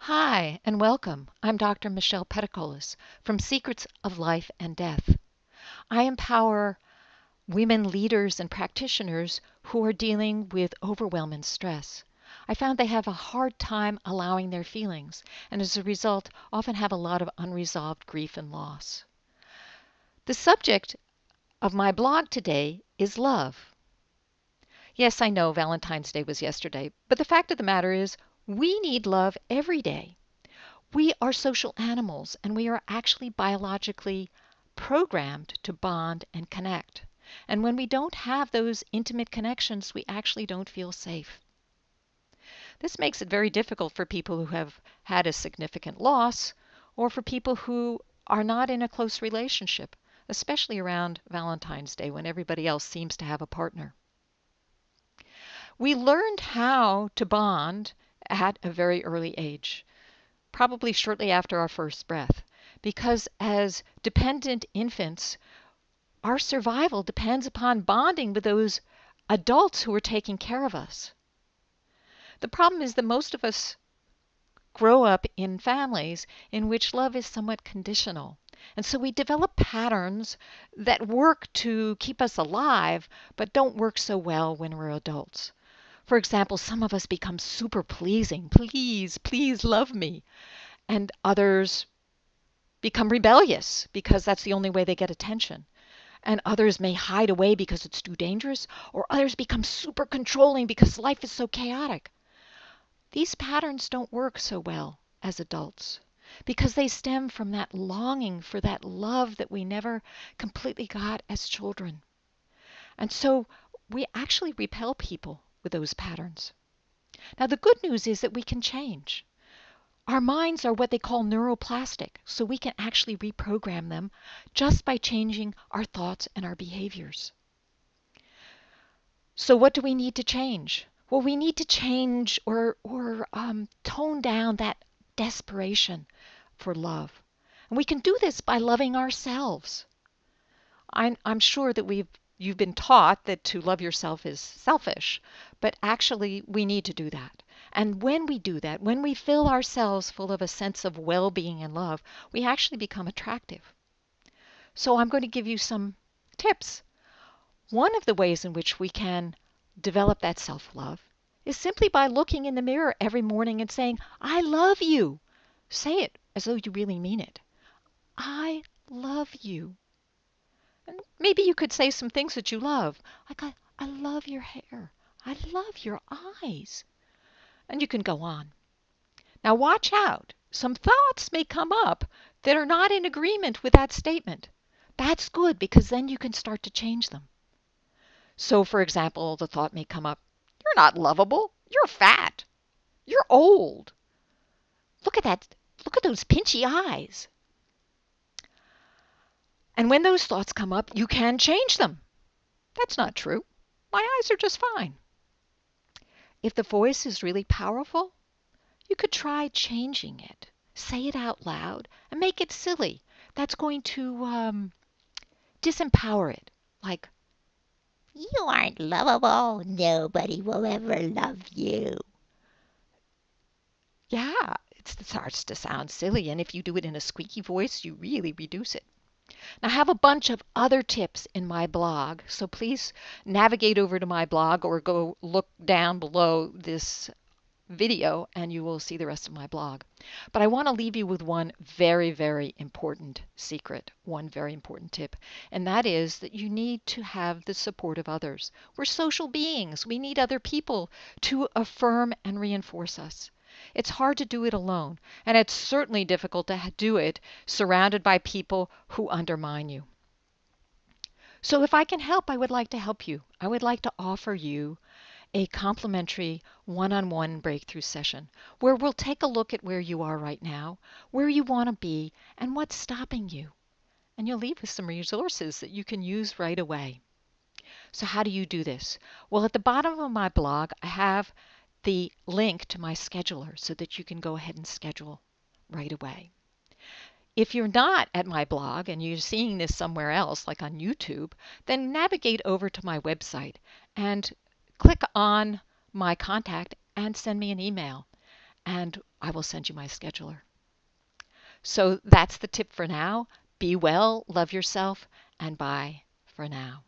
Hi, and welcome. I'm Dr. Michelle Pedicolis from Secrets of Life and Death. I empower women leaders and practitioners who are dealing with overwhelming stress. I found they have a hard time allowing their feelings, and as a result, often have a lot of unresolved grief and loss. The subject of my blog today is love. Yes, I know Valentine's Day was yesterday, but the fact of the matter is, we need love every day. We are social animals, and we are actually biologically programmed to bond and connect. And when we don't have those intimate connections, we actually don't feel safe. This makes it very difficult for people who have had a significant loss or for people who are not in a close relationship, especially around Valentine's Day when everybody else seems to have a partner. We learned how to bond at a very early age, probably shortly after our first breath, because as dependent infants, our survival depends upon bonding with those adults who are taking care of us. The problem is that most of us grow up in families in which love is somewhat conditional. And so we develop patterns that work to keep us alive, but don't work so well when we're adults. For example, some of us become super pleasing. Please, please love me. And others become rebellious because that's the only way they get attention. And others may hide away because it's too dangerous, or others become super controlling because life is so chaotic. These patterns don't work so well as adults because they stem from that longing for that love that we never completely got as children. And so we actually repel people with those patterns. Now, the good news is that we can change. Our minds are what they call neuroplastic, so we can actually reprogram them just by changing our thoughts and our behaviors. So what do we need to change? Well, we need to change or tone down that desperation for love. And we can do this by loving ourselves. I'm sure that you've been taught that to love yourself is selfish, but actually we need to do that. And when we do that, when we fill ourselves full of a sense of well-being and love, we actually become attractive. So I'm going to give you some tips. One of the ways in which we can develop that self-love is simply by looking in the mirror every morning and saying, I love you. Say it as though you really mean it. I love you. And maybe you could say some things that you love, like, I love your hair. I love your eyes. And you can go on. Now watch out. Some thoughts may come up that are not in agreement with that statement. That's good because then you can start to change them. So, for example, the thought may come up, you're not lovable. You're fat. You're old. Look at that. Look at those pinchy eyes. And when those thoughts come up, you can change them. That's not true. My eyes are just fine. If the voice is really powerful, you could try changing it. Say it out loud and make it silly. That's going to disempower it. Like, You aren't lovable. Nobody will ever love you. yeah, it starts to sound silly. And if you do it in a squeaky voice, you really reduce it. Now, I have a bunch of other tips in my blog, so please navigate over to my blog or go look down below this video and you will see the rest of my blog. But I want to leave you with one very, very important secret, one very important tip, and that is that you need to have the support of others. We're social beings. We need other people to affirm and reinforce us. It's hard to do it alone, and it's certainly difficult to do it surrounded by people who undermine you. So if I can help, I would like to help you. I would like to offer you a complimentary one-on-one breakthrough session where we'll take a look at where you are right now, where you want to be, and what's stopping you. And you'll leave with some resources that you can use right away. So how do you do this? Well, at the bottom of my blog, I have the link to my scheduler so that you can go ahead and schedule right away. If you're not at my blog and you're seeing this somewhere else, like on YouTube, then navigate over to my website and click on my contact and send me an email. and I will send you my scheduler. So that's the tip for now. Be well, love yourself, and bye for now.